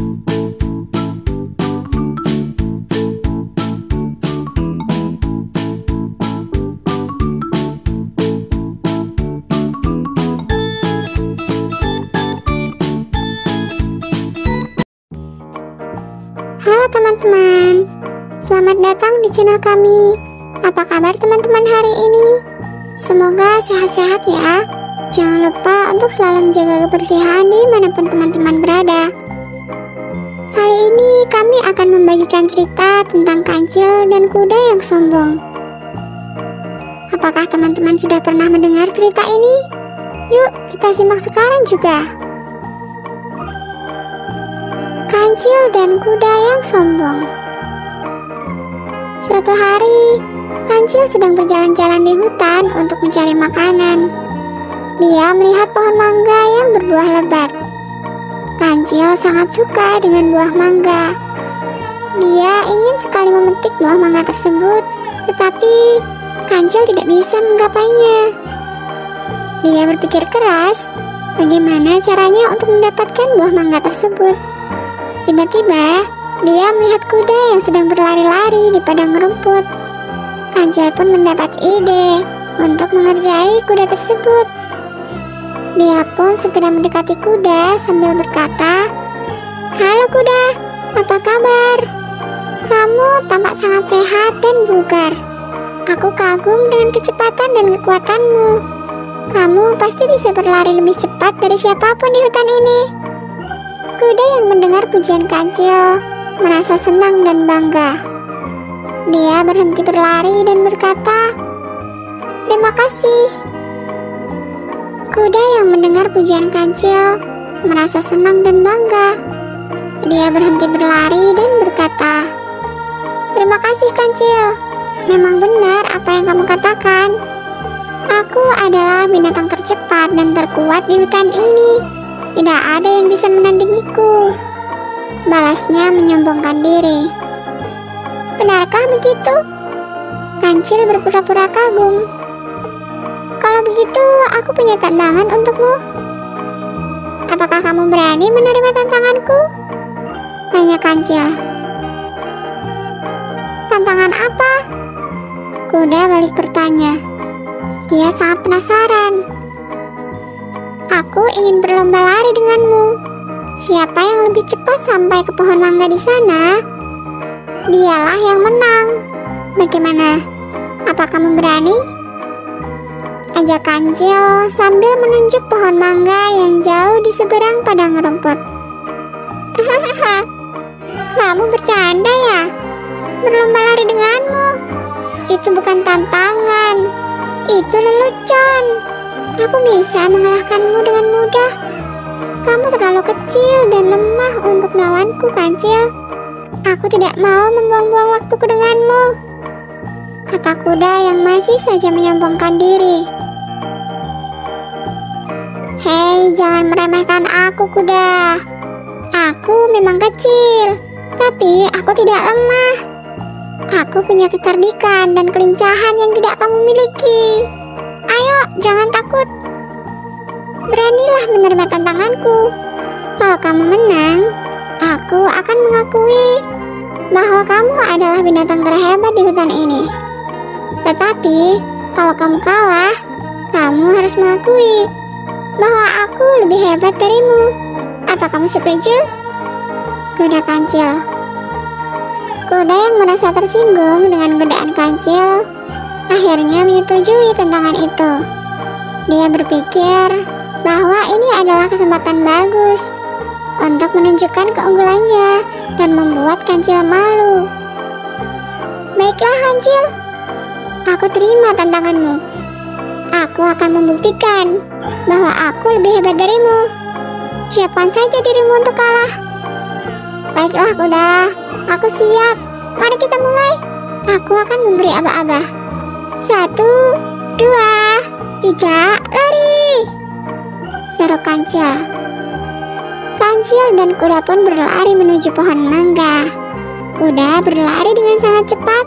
Halo teman-teman, selamat datang di channel kami. Apa kabar teman-teman hari ini? Semoga sehat-sehat ya. Jangan lupa untuk selalu menjaga kebersihan dimanapun teman-teman berada. Kali ini kami akan membagikan cerita tentang kancil dan kuda yang sombong. Apakah teman-teman sudah pernah mendengar cerita ini? Yuk kita simak sekarang juga. Kancil dan kuda yang sombong. Suatu hari, Kancil sedang berjalan-jalan di hutan untuk mencari makanan. Dia melihat pohon mangga yang berbuah lebat. Kancil sangat suka dengan buah mangga. Dia ingin sekali memetik buah mangga tersebut, tetapi Kancil tidak bisa menggapainya. Dia berpikir keras, bagaimana caranya untuk mendapatkan buah mangga tersebut. Tiba-tiba, dia melihat kuda yang sedang berlari-lari di padang rumput. Kancil pun mendapat ide untuk mengerjai kuda tersebut. Dia pun segera mendekati kuda sambil berkata, "Halo kuda, apa kabar? Kamu tampak sangat sehat dan bugar. Aku kagum dengan kecepatan dan kekuatanmu. Kamu pasti bisa berlari lebih cepat dari siapapun di hutan ini." Kuda yang mendengar pujian Kancil merasa senang dan bangga. Dia berhenti berlari dan berkata, "Terima kasih." Kuda yang mendengar pujian Kancil merasa senang dan bangga. Dia berhenti berlari dan berkata, "Terima kasih Kancil. Memang benar apa yang kamu katakan. Aku adalah binatang tercepat dan terkuat di hutan ini. Tidak ada yang bisa menandingiku," balasnya menyombongkan diri. "Benarkah begitu?" Kancil berpura-pura kagum. "Kalau begitu, aku punya tantangan untukmu. Apakah kamu berani menerima tantanganku?" tanya Kancil. "Tantangan apa?" Kuda balik bertanya. Dia sangat penasaran. "Aku ingin berlomba lari denganmu. Siapa yang lebih cepat sampai ke pohon mangga di sana, dialah yang menang. Bagaimana? Apa kamu berani?" ajak Kancil sambil menunjuk pohon mangga yang jauh di seberang padang rumput. "Hahaha, kamu bercanda ya? Berlomba lari denganmu? Itu bukan tantangan, itu lelucon. Aku bisa mengalahkanmu dengan mudah. Kamu terlalu kecil dan lemah untuk melawanku, Kancil. Aku tidak mau membuang-buang waktuku denganmu," kata kuda yang masih saja menyombongkan diri. "Hei, jangan meremehkan aku, kuda. Aku memang kecil, tapi aku tidak lemah. Aku punya kecerdikan dan kelincahan yang tidak kamu miliki. Ayo, jangan takut. Beranilah menerima tantanganku. Kalau kamu menang, aku akan mengakui bahwa kamu adalah binatang terhebat di hutan ini. Tetapi, kalau kamu kalah, kamu harus mengakui bahwa aku lebih hebat darimu. Apa kamu setuju?" Kuda Kancil. Kuda yang merasa tersinggung dengan godaan Kancil akhirnya menyetujui tantangan itu. Dia berpikir bahwa ini adalah kesempatan bagus untuk menunjukkan keunggulannya dan membuat Kancil malu. "Baiklah Kancil, aku terima tantanganmu. Aku akan membuktikan bahwa aku lebih hebat darimu. Siapkan saja dirimu untuk kalah." "Baiklah kuda, aku siap. Mari kita mulai. Aku akan memberi aba-aba. 1, 2, 3, lari!" seru Kancil. Kancil dan kuda pun berlari menuju pohon mangga. Kuda berlari dengan sangat cepat,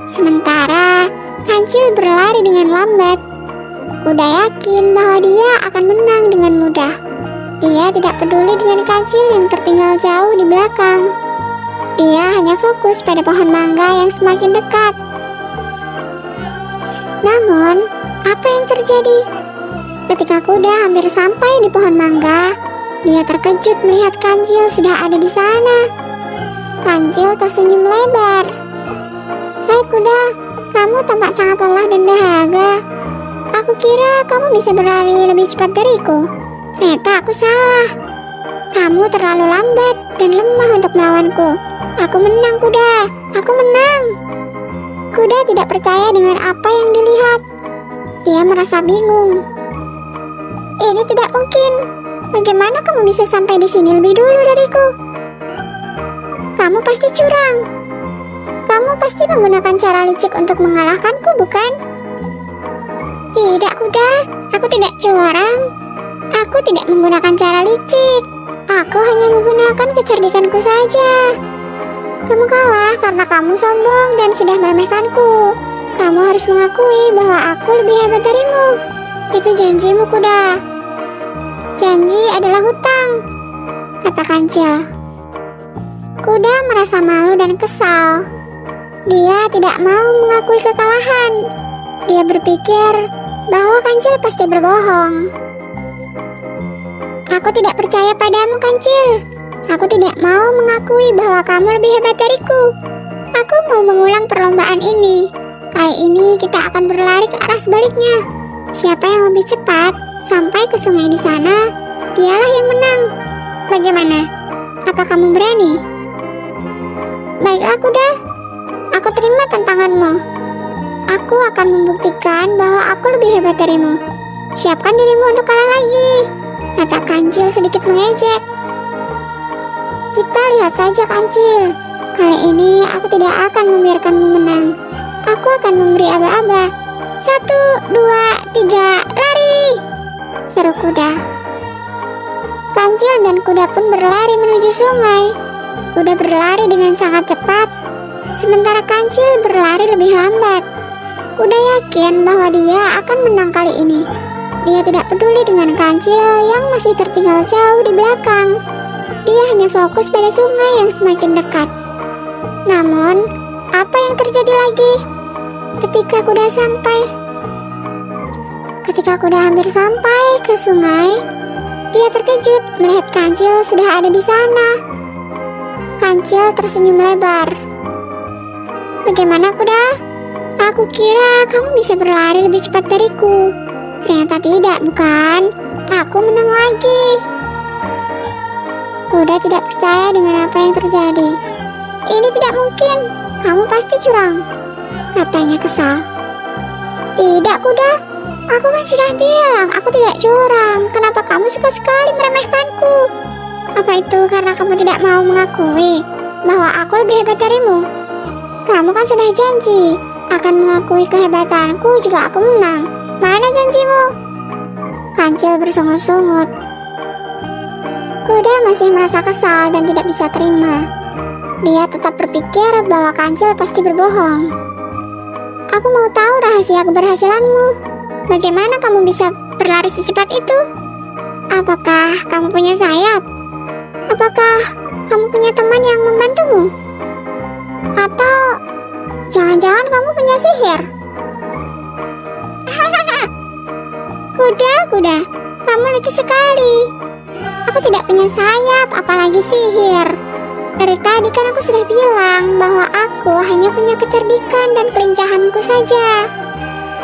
sementara Kancil berlari dengan lambat. Kuda yakin bahwa dia akan menang dengan mudah. Dia tidak peduli dengan kancil yang tertinggal jauh di belakang. Dia hanya fokus pada pohon mangga yang semakin dekat. Namun, apa yang terjadi? Ketika kuda hampir sampai di pohon mangga, dia terkejut melihat kancil sudah ada di sana. Kancil tersenyum lebar. "Hai kuda, kamu tampak sangat lelah dan dahaga. Aku kira kamu bisa berlari lebih cepat dariku. Ternyata aku salah. Kamu terlalu lambat dan lemah untuk melawanku. Aku menang kuda, aku menang." Kuda tidak percaya dengan apa yang dilihat. Dia merasa bingung. "Ini tidak mungkin. Bagaimana kamu bisa sampai di sini lebih dulu dariku? Kamu pasti curang. Kamu pasti menggunakan cara licik untuk mengalahkanku, bukan?" "Tidak kuda, aku tidak curang. Aku tidak menggunakan cara licik. Aku hanya menggunakan kecerdikanku saja. Kamu kalah karena kamu sombong dan sudah meremehkanku. Kamu harus mengakui bahwa aku lebih hebat darimu. Itu janjimu kuda. Janji adalah hutang," kata kancil. Kuda merasa malu dan kesal. Dia tidak mau mengakui kekalahan. Dia berpikir bahwa kancil pasti berbohong. "Aku tidak percaya padamu, kancil. Aku tidak mau mengakui bahwa kamu lebih hebat dariku. Aku mau mengulang perlombaan ini. Kali ini kita akan berlari ke arah sebaliknya. Siapa yang lebih cepat sampai ke sungai di sana, dialah yang menang. Bagaimana? Apa kamu berani?" "Baiklah kuda, aku terima tantanganmu. Aku akan membuktikan bahwa aku lebih hebat darimu. Siapkan dirimu untuk kalah lagi," kata kancil sedikit mengejek. "Kita lihat saja kancil. Kali ini aku tidak akan membiarkanmu menang. Aku akan memberi aba-aba. 1, 2, 3, lari!" seru kuda. Kancil dan kuda pun berlari menuju sungai. Kuda berlari dengan sangat cepat, sementara kancil berlari lebih lambat. Kuda yakin bahwa dia akan menang kali ini. Dia tidak peduli dengan kancil yang masih tertinggal jauh di belakang. Dia hanya fokus pada sungai yang semakin dekat. Namun, apa yang terjadi lagi? Ketika kuda hampir sampai ke sungai, dia terkejut melihat kancil sudah ada di sana. Kancil tersenyum lebar. "Bagaimana kuda? Aku kira kamu bisa berlari lebih cepat dariku. Ternyata tidak, bukan? Aku menang lagi." Kuda tidak percaya dengan apa yang terjadi. "Ini tidak mungkin. Kamu pasti curang," katanya kesal. "Tidak kuda, aku kan sudah bilang aku tidak curang. Kenapa kamu suka sekali meremehkanku? Apa itu karena kamu tidak mau mengakui bahwa aku lebih hebat darimu? Kamu kan sudah janji akan mengakui kehebatanku jika aku menang. Mana janjimu?" Kancil bersungut-sungut. Kuda masih merasa kesal dan tidak bisa terima. Dia tetap berpikir bahwa kancil pasti berbohong. "Aku mau tahu rahasia keberhasilanmu. Bagaimana kamu bisa berlari secepat itu? Apakah kamu punya sayap? Apakah kamu punya teman yang membantumu? Atau jangan-jangan kamu punya sihir?" Kuda, kamu lucu sekali. Aku tidak punya sayap, apalagi sihir. Dari tadi kan aku sudah bilang bahwa aku hanya punya kecerdikan dan kelincahanku saja.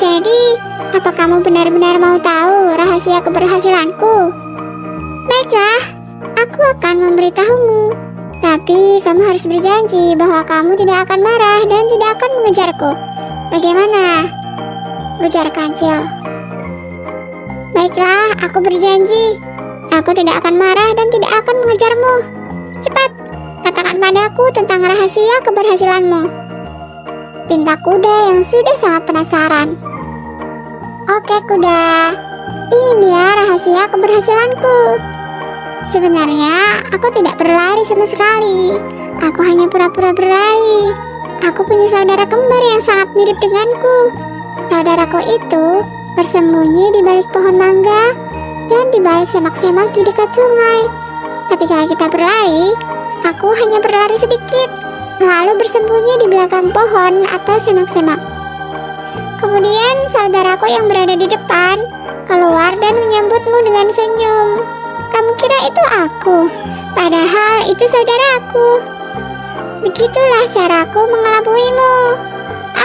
Jadi, apa kamu benar-benar mau tahu rahasia keberhasilanku? Baiklah, aku akan memberitahumu. Tapi kamu harus berjanji bahwa kamu tidak akan marah dan tidak akan mengejarku. Bagaimana? Ujar kancil. Baiklah, aku berjanji. Aku tidak akan marah dan tidak akan mengejarmu. Cepat, katakan padaku tentang rahasia keberhasilanmu. Pinta kuda yang sudah sangat penasaran. Oke kuda, ini dia rahasia keberhasilanku. Sebenarnya aku tidak berlari sama sekali. Aku hanya pura-pura berlari. Aku punya saudara kembar yang sangat mirip denganku. Saudaraku itu bersembunyi di balik pohon mangga dan di balik semak-semak di dekat sungai. Ketika kita berlari, aku hanya berlari sedikit, lalu bersembunyi di belakang pohon atau semak-semak. Kemudian saudaraku yang berada di depan keluar dan menyambutmu dengan senyum. Kamu kira itu aku, padahal itu saudaraku. Begitulah caraku mengelabuimu.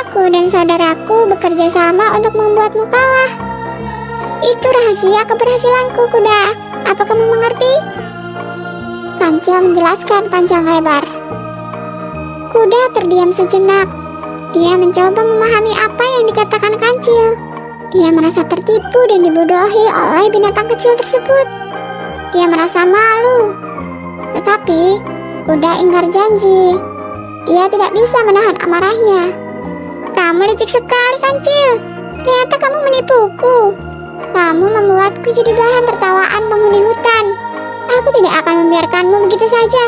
Aku dan saudaraku bekerja sama untuk membuatmu kalah. Itu rahasia keberhasilanku, kuda. Apa kamu mengerti? Kancil menjelaskan panjang lebar. Kuda terdiam sejenak. Dia mencoba memahami apa yang dikatakan Kancil. Dia merasa tertipu dan dibodohi oleh binatang kecil tersebut. Dia merasa malu. Tetapi kuda ingkar janji. Dia tidak bisa menahan amarahnya. Kamu licik sekali, Kancil. Ternyata kamu menipuku. Kamu membuatku jadi bahan tertawaan penghuni hutan. Aku tidak akan membiarkanmu begitu saja.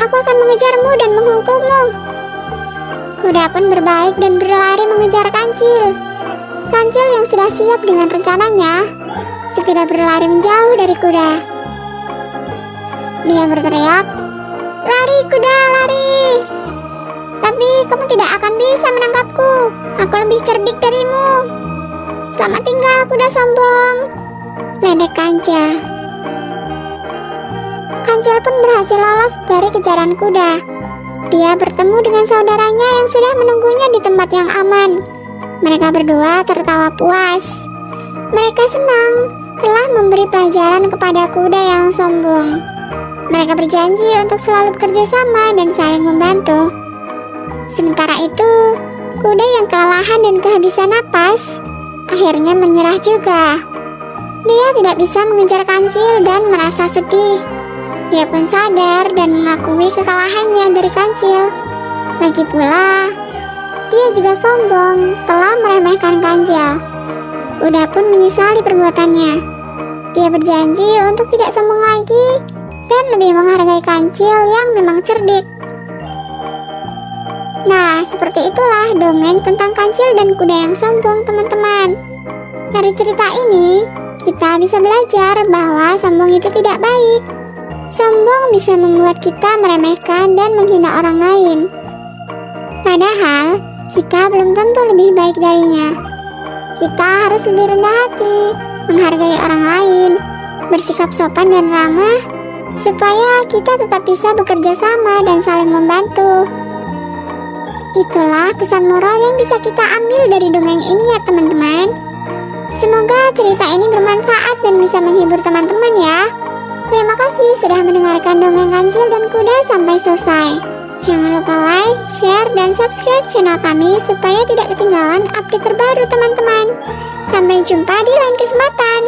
Aku akan mengejarmu dan menghukummu. Kuda pun berbalik dan berlari mengejar Kancil. Kancil yang sudah siap dengan rencananya segera berlari menjauh dari kuda. Dia berteriak, "Lari kuda, lari! Tapi kamu tidak akan bisa menangkapku. Aku lebih cerdik darimu. Selamat tinggal, kuda sombong!" ledek Kancil. Kancil pun berhasil lolos dari kejaran kuda. Dia bertemu dengan saudaranya yang sudah menunggunya di tempat yang aman. Mereka berdua tertawa puas. Mereka senang telah memberi pelajaran kepada kuda yang sombong. Mereka berjanji untuk selalu bekerja sama dan saling membantu. Sementara itu, kuda yang kelelahan dan kehabisan napas akhirnya menyerah juga. Dia tidak bisa mengejar Kancil dan merasa sedih. Dia pun sadar dan mengakui kekalahannya dari Kancil. Lagi pula, dia juga sombong telah meremehkan Kancil. Kuda pun menyesali perbuatannya. Dia berjanji untuk tidak sombong lagi dan lebih menghargai Kancil yang memang cerdik. Nah, seperti itulah dongeng tentang Kancil dan kuda yang sombong, teman-teman. Dari cerita ini, kita bisa belajar bahwa sombong itu tidak baik. Sombong bisa membuat kita meremehkan dan menghina orang lain. Padahal, kita belum tentu lebih baik darinya. Kita harus lebih rendah hati, menghargai orang lain, bersikap sopan dan ramah, supaya kita tetap bisa bekerja sama dan saling membantu. Itulah pesan moral yang bisa kita ambil dari dongeng ini ya teman-teman. Semoga cerita ini bermanfaat dan bisa menghibur teman-teman ya. Terima kasih sudah mendengarkan dongeng Kancil dan kuda sampai selesai. Jangan lupa like, share, dan subscribe channel kami supaya tidak ketinggalan update terbaru teman-teman. Sampai jumpa di lain kesempatan.